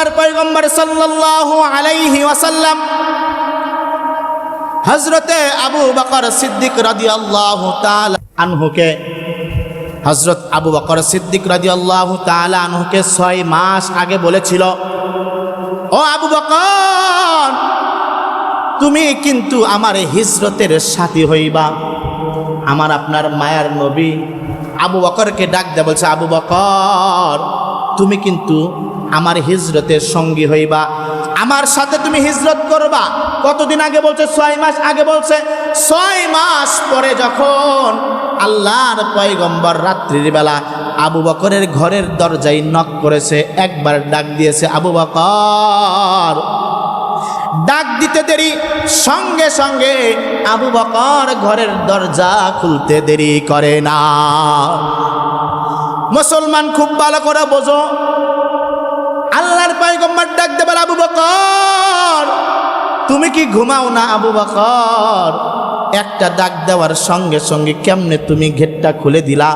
আল্লাহর পয়গম্বর সাল্লাল্লাহু আলাইহি ওয়াসাল্লাম হযরতে আবু বকর সিদ্দিক রাদিয়াল্লাহু তাআলা আনহুকে হযরত আবু বকর সিদ্দিক রাদিয়াল্লাহু তাআলা আনহুকে 6 মাস আগে বলেছিল, ও আবু বকর, তুমি কিন্তু আমার হিজরতের সাথী হইবা। আমার আপনার মায়ার নবী আবু বকরকে ডাক দেয়া বলছে, আবু বকর, তুমি কিন্তু আমার হিজরতের সঙ্গী হইবা, আমার সাথে তুমি হিজরত করবা। কতদিন আগে বলছে? 6 মাস আগে বলছে। 6 মাস পরে যখন আল্লাহর পয়গম্বর রাত্রির বেলা আবু বকরের ঘরের দরজায় নক করেছে, একবার ডাক দিয়েছে, আবু বকর। ডাক দিতে দেরি, সঙ্গে সঙ্গে আবু বকর ঘরের দরজা খুলতে দেরি করে না। মুসলমান খুব ভালো করে বোঝো, আল্লাহর পয়গম্বর ডাক দে বলে, আবু বকর, তুমি কি ঘুমাও না? আবু বকর একটা ডাক দেওয়ার সঙ্গে সঙ্গে কেমনে তুমি গেটটা খুলে দিলা?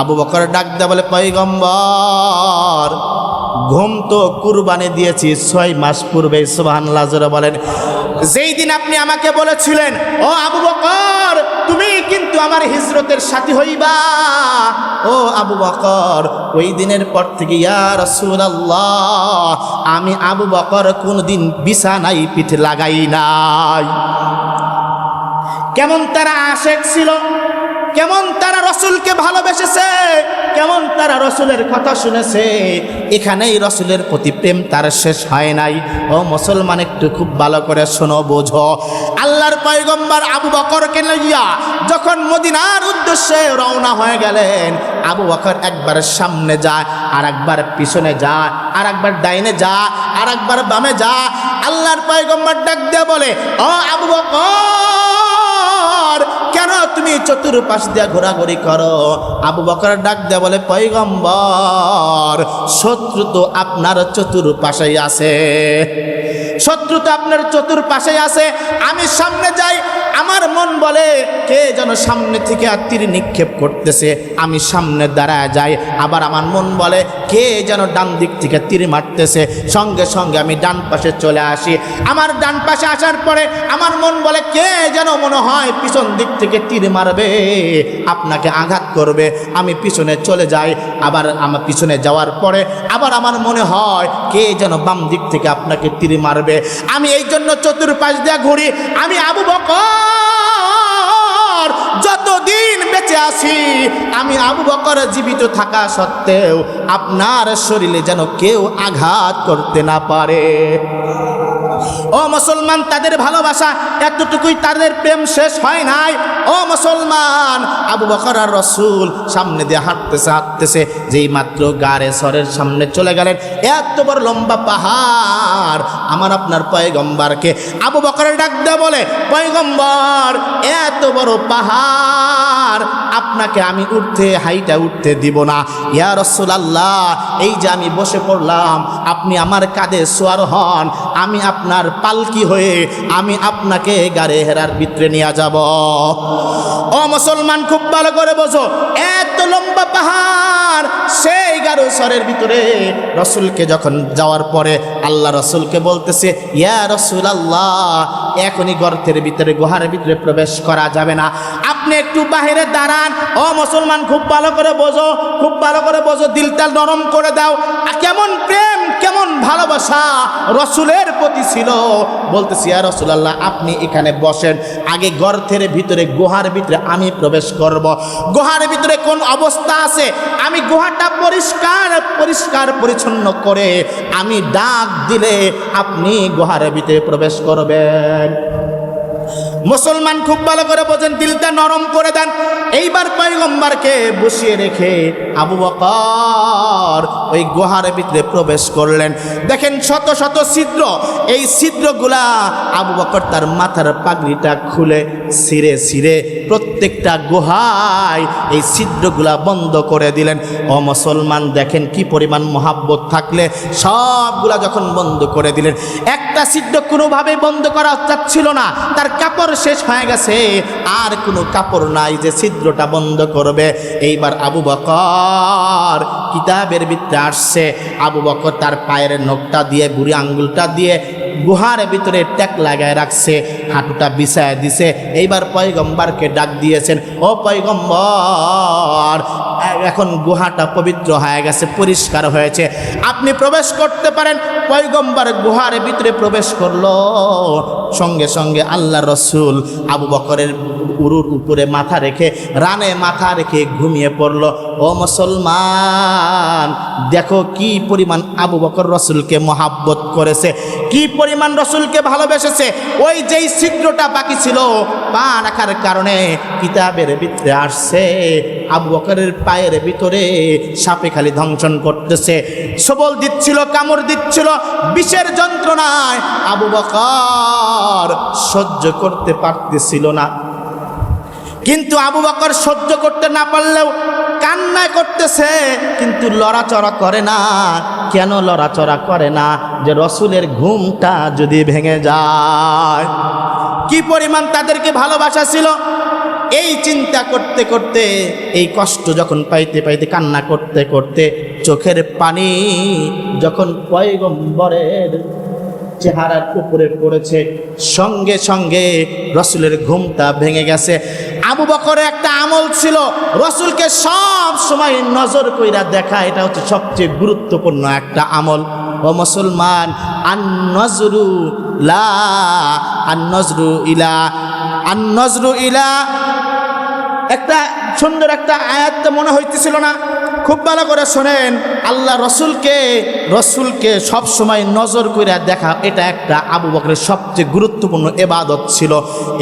আবু বকর ডাক দে বলে, পয়গম্বর, ঘুম তো কুরবানি দিয়েছি 6 মাস পূর্বে। সুবহানাল্লাহ জোরে বলেন। যেই দিন আপনি আমাকে বলেছিলেন, ও আবু বকর, তুমি কিন্তু আমার হিজরতের সাথী হইবা, ও আবু বকর, ওই দিনের পর থেকে ইয়া রাসূলুল্লাহ আমি আবু বকর কোনদিন বিছানায় পিঠ লাগাই নাই। কেমন তারা আশেক ছিল, কেমন তারা রসুলকে ভালোবেসেছে, কেমন তারা রসুলের কথা শুনেছে। এখানেই রসুলের প্রতি প্রেম তার শেষ হয় নাই। ও মুসলমান, একটু খুব ভালো করে শোনো, বোঝো। আল্লাহর পয়গম্বর আবু বকরকে লইয়া যখন মদিনার উদ্দেশ্যে রওনা হয়ে গেলেন, আবু বকর একবার সামনে যায়, আর একবার পিছনে যায়, আর একবার ডাইনে যায়, আর একবার বামে যায়। আল্লাহর পয়গম্বর ডাক দিয়ে বলে, ও আবু বকর, কেন তুমি চতুর্পাশ দিয়ে ঘোরাঘুরি করো? আবু বকর ডাক দেয়া বলে, পয়গম্বর, শত্রু তো আপনার চতুর্পাশেই আছে, শত্রু তো আপনার চতুর্পাশেই আছে। আমি সামনে যাই, আমার মন বলে কে যেন সামনে থেকে তীর নিক্ষেপ করতেছে, আমি সামনে দাঁড়ায় যাই। আবার আমার মন বলে কে যেন ডান দিক থেকে তীর মারতেছে, সঙ্গে সঙ্গে আমি ডান পাশে চলে আসি। আমার ডান পাশে আসার পরে আমার মন বলে কে যেন মনে হয় পিছন দিক থেকে তীর মারবে, আপনাকে আঘাত করবে। আমি পিছনে চলে যাই। আবার আমার পিছনে যাওয়ার পরে আবার আমার মনে হয় কে যেন বাম দিক থেকে আপনাকে তীর মারবে। আমি এই জন্য চতুর্পাশ দিয়ে ঘুরি। আমি আবু বকর যতদিন বেঁচে আছি, আমি আবু বকর জীবিত থাকা সত্ত্বেও আপনার শরীরে যেন কেউ আঘাত করতে না পারে। ও মুসলমান, তাদের ভালোবাসা এতটুকুই, তাদের প্রেম শেষ হয় নাই। ও মুসলমান, আবু বকর আর রসুল সামনে দিয়ে হাঁটতেছে হাঁটতেছে, যেই মাত্র গারে সরের সামনে চলে গেলেন, এত বড় লম্বা পাহাড়। আমার আপনার পয়গম্বরকে আবু বকর ডাক দেয়া বলে, পয়গম্বর, এত বড় পাহাড় আপনাকে আমি হাইটা উঠতে দিব না। ইয়া রাসূলুল্লাহ, এই যে আমি বসে পড়লাম, আপনি আমার কাঁধে সওয়ার হন, আমি আপনার পালকি হয়ে আমি আপনাকে গাড়ে হেরার ভিতরে নিয়ে যাব। ও মুসলমান, খুব ভালো করে বোঝো, এত লম্বা পাহাড়, সেই গারো সরের ভিতরে রসুলকে যখন যাওয়ার পরে আল্লাহ রসুলকে বলতেছে, ইয়া রাসূলুল্লাহ, এখনই গর্তের ভিতরে গুহার ভিতরে প্রবেশ করা যাবে না, আপনি একটু বাহিরে দাঁড়ান। ও মুসলমান, খুব ভালো করে বোঝো, খুব ভালো করে বোঝো, দিলটা নরম করে দাও। কেমন প্রেম, কেমন ভালোবাসা রসুলের প্রতি ছিল। বলতেছি, ইয়া রাসূলুল্লাহ, আপনি এখানে বসেন, আগে গর্তের ভিতরে গুহার ভিতরে আমি প্রবেশ করব। গুহার ভিতরে কোন অবস্থা আছে, আমি গুহাটা পরিষ্কার পরিষ্কার পরিচ্ছন্ন করে আমি ডাক দিলে আপনি গুহার ভিতরে প্রবেশ করবেন। মুসলমান, খুব ভালো করে বোঝেন, দিলটা নরম করে দেন। এইবার পয়গম্বরকে বসিয়ে রেখে আবু বকর ওই গুহার ভিতরে প্রবেশ করলেন। দেখেন শত শত ছিদ্র, এই ছিদ্রগুলা আবু বকর তার মাথার পাগড়িটা খুলে ছিঁড়ে ছিঁড়ে প্রত্যেকটা গুহায় এই ছিদ্রগুলা বন্ধ করে দিলেন। ও মুসলমান, দেখেন কি পরিমাণ মহাব্বত থাকলে সবগুলা যখন বন্ধ করে দিলেন, একটা ছিদ্র কোনোভাবে বন্ধ করা যাচ্ছিল না, তার কাপড় শেষ হয়ে গেছে, আর কোনো কাপড় নাই যে ছিদ্রটা বন্ধ করবে। এইবার আবু বকর কিতাবের ভিতরে আসছে, আবু বকর তার পায়ের নখটা দিয়ে বুড়ি আঙ্গুলটা দিয়ে গুহার ভিতরে ট্যাক লাগায় রাখছে, হাঁটুটা বিছায় দিছে। এইবার পয়গম্বরকে ডাক দিয়েছেন, ও পয়গম্বর, এখন গুহাটা পবিত্র হয়ে গেছে, পরিষ্কার হয়েছে, আপনি প্রবেশ করতে পারেন। পয়গম্বর গুহার ভিতরে প্রবেশ করলো। সঙ্গে সঙ্গে আল্লাহ রসুল আবু বকরের উরুর উপরে মাথা রেখে, রানে মাথা রেখে ঘুমিয়ে পড়লো। ও মুসলমান, দেখো কি পরিমাণ আবু বকর রসুলকে মহাব্বত করেছে, কি পরিমাণ রসুলকে ভালোবেসেছে। ওই যেই ছিদ্রটা বাকি ছিল পা রাখার কারণে, কিতাবের ভিতরে আসছে আবু বকরের পায়ের ভিতরে সাপে খালি দংশন করতেছে, সবল দিচ্ছিল, কামড় দিচ্ছিল। বিষের যন্ত্রণায় আবু বকর সহ্য করতে পারতেছিল না। কিন্তু আবু বকর সহ্য করতে না পারলেও কান্না করতেছে, কিন্তু লড়াচড়া করে না। কেন লড়াচড়া করে না? যে রসুলের ঘুমটা যদি ভেঙে যায়। কি পরিমাণ তাদেরকে ভালোবাসা ছিল। এই চিন্তা করতে করতে, এই কষ্ট যখন পাইতে পাইতে, কান্না করতে করতে চোখের পানি যখন পয়গম্বরের চেহারার উপরে পড়েছে, সঙ্গে সঙ্গে রসুলের ঘুমটা ভেঙে গেছে। আবু বকরের একটা আমল ছিল, রসুলকে সব সময় নজর কইরা দেখা, এটা হচ্ছে সবচেয়ে গুরুত্বপূর্ণ একটা আমল। ও মুসলমান, আন-নজরু ইলা একটা সুন্দর একটা আয়াত মনে হইতেছিল না? খুব ভালো করে শোনেন, আল্লাহ রসুলকে সব সময় নজর করে দেখা, এটা একটা আবু বকরের সবচেয়ে গুরুত্বপূর্ণ ইবাদত ছিল।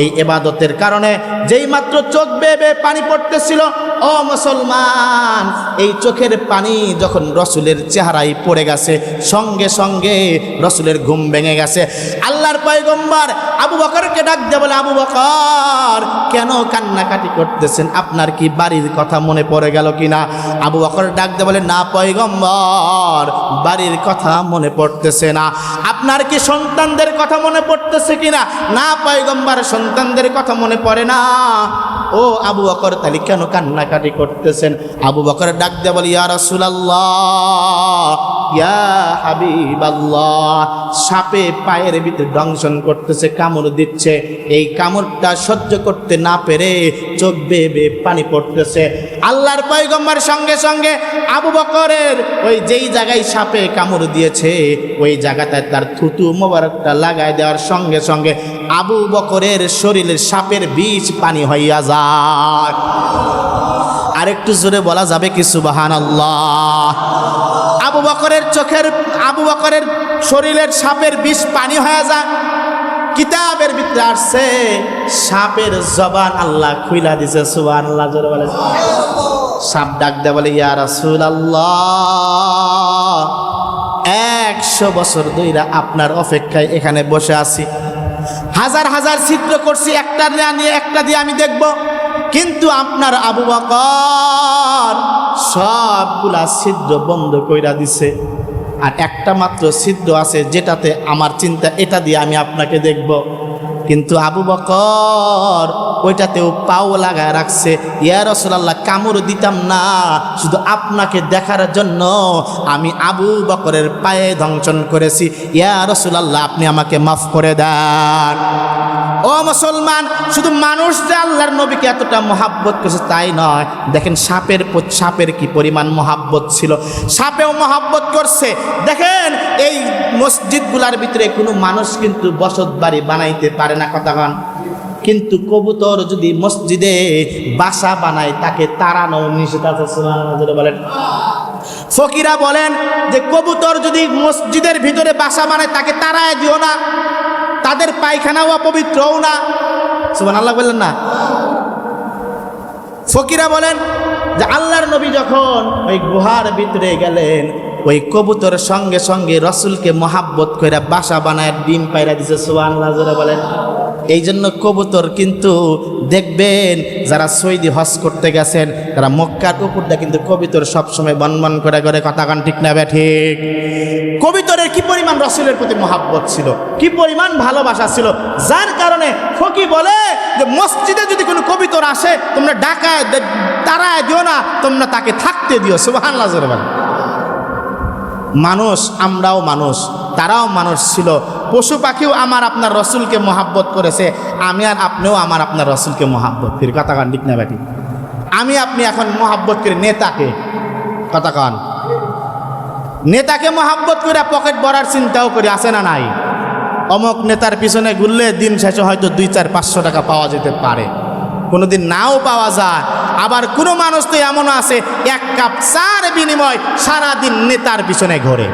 এই ইবাদতের কারণে যেই মাত্র চোখ বেয়ে বেয়ে পানি পড়তেছিল, ও মুসলমান, এই চোখের পানি যখন রসুলের চেহারায় পড়ে গেছে, সঙ্গে সঙ্গে রসুলের ঘুম ভেঙে গেছে। আল্লাহর পয়গম্বর আবু বকরকে ডাক দিয়ে বলে, আবু বকর, কেন কান্নাকাটি করতেছেন? আপনার কি বাড়ির কথা মনে পড়ে গেল কিনা? আবু বকর ডাক দিয়ে বলে, না পয়গম্বর, বাড়ির কথা মনে পড়তেছে না। আপনার কি সন্তানদের কথা মনে পড়তেছে কিনা? না পয়গম্বর, সন্তানদের কথা মনে পড়ে না। ও আবু বকর, তাহলে কেন কান্নাকাটি করতেছেন? আবু বকর ডাক দিয়ে বলে, ইয়া রাসূলুল্লাহ, ইয়া হাবিবাল্লাহ, সাপে পায়ের ভিতরে দংশন করতেছে, কামড় দিচ্ছে। এই কামড়টা সহ্য করতে না পেরে চোখ বেয়ে বেয়ে পানি পড়তেছে। আল্লাহর পয়গম্বর সঙ্গে সঙ্গে আবু বকরের ওই যেই জায়গায় সাপে কামড় দিয়েছে, ওই জায়গাটায় তার থুতু মোবারকটা লাগাই দেওয়ার সঙ্গে সঙ্গে আবু বকরের শরীরের সাপের বিষ পানি হইয়া যায়। আরেকটু জোরে বলা যাবে কি সুবহানাল্লাহ? আবু বকরের শরীরের সাপের বিষ পানি হয়ে যায়। কিতাবের ভিতরে আসছে, সাপের জবান আল্লাহ খুইলা দিছে। সুবহানাল্লাহ, জোরে বলে। সাপ ডাক দেয় বলে, ইয়া রাসূলুল্লাহ, 100 বছর ধইরা আপনার অপেক্ষায় এখানে বসে আছি, হাজার হাজার ছিদ্র করছি, একটা দিয়ে আমি দেখব, কিন্তু আপনার আবু বকর সবগুলা ছিদ্র বন্ধ কইরা দিছে, আর একটা মাত্র ছিদ্র আছে যেটাতে আমার চিন্তা, এটা দিয়ে আমি আপনাকে দেখব। কিন্তু আবু বকর ওইটাতেও পাও লাগায় রাখছে। ইয়া রাসূলুল্লাহ, কামড় দিতাম না, শুধু আপনাকে দেখার জন্য আমি আবু বকরের পায়ে দংশন করেছি। ইয়া রাসূলুল্লাহ, আপনি আমাকে মাফ করে দেন। ও মুসলমান, শুধু মানুষ যে আল্লাহর নবীকে এতটা মহাব্বত করেছে তাই নয়, দেখেন সাপের কি পরিমাণ মহাব্বত ছিল, সাপেও মহাব্বত করছে। দেখেন এই মসজিদগুলার ভিতরে কোনো মানুষ কিন্তু বসত বাড়ি বানাইতে পারে না, কথা কন, কিন্তু কবুতর যদি মসজিদে বাসা বানায় তাকে তাড়ানো নিষেধ আছে। সুবহানাল্লাহ বলেন। ফকিরা বলেন যে কবুতর যদি মসজিদের ভিতরে বাসা বানায় তাকে তাড়ায় দিও না, তাদের পায়খানাও অপবিত্রও না। সুবহানাল্লাহ বললেন না? ফকিরা বলেন যে আল্লাহর নবী যখন ওই গুহার ভিতরে গেলেন, ওই কবুতরের সঙ্গে সঙ্গে রসুলকে মহাব্বত করে বাসা বানায় ডিম পাইরা দিছে। সুবহানাল্লাহ বলেন। এই জন্য কবুতর কিন্তু দেখবেন যারা সৌদি হজ করতে গেছেন তারা মক্কার উপরটা কিন্তু কবুতর সবসময় বনবন করে করে কথা কান ঠিক না ঠিক। কবুতরের কি পরিমাণ রসুলের প্রতি মহাব্বত ছিল, কি পরিমাণ ভালোবাসা ছিল, যার কারণে ফকি বলে যে মসজিদে যদি কোনো কবুতর আসে তোমরা ডাকায় তাড়ায় দিও না, তোমরা তাকে থাকতে দিও। সুবহানাল্লাহ জোরে বলেন। মানুষ, আমরাও মানুষ, তারাও মানুষ ছিল। পশু পাখিও আমার আপনার রসুলকে মহাব্বত করেছে, আমি আর আপনিও আমার আপনার রসুলকে মহাব্বত করি। কথা কান ঠিক না বেটি? আমি আপনি এখন মহাব্বত করি নেতাকে, কথা কান, নেতাকে মহাব্বত করে পকেট ভরার চিন্তাও করি, আছে না নাই? অমুক নেতার পিছনে ঘুরলে দিন শেষে হয়তো 200-400-500 টাকা পাওয়া যেতে পারে, কোনোদিন নাও পাওয়া যায়। আবার কোনো মানুষ তো এমনও আছে 1 কাপ চার বিনিময় সারাদিন নেতার পিছনে ঘোরে।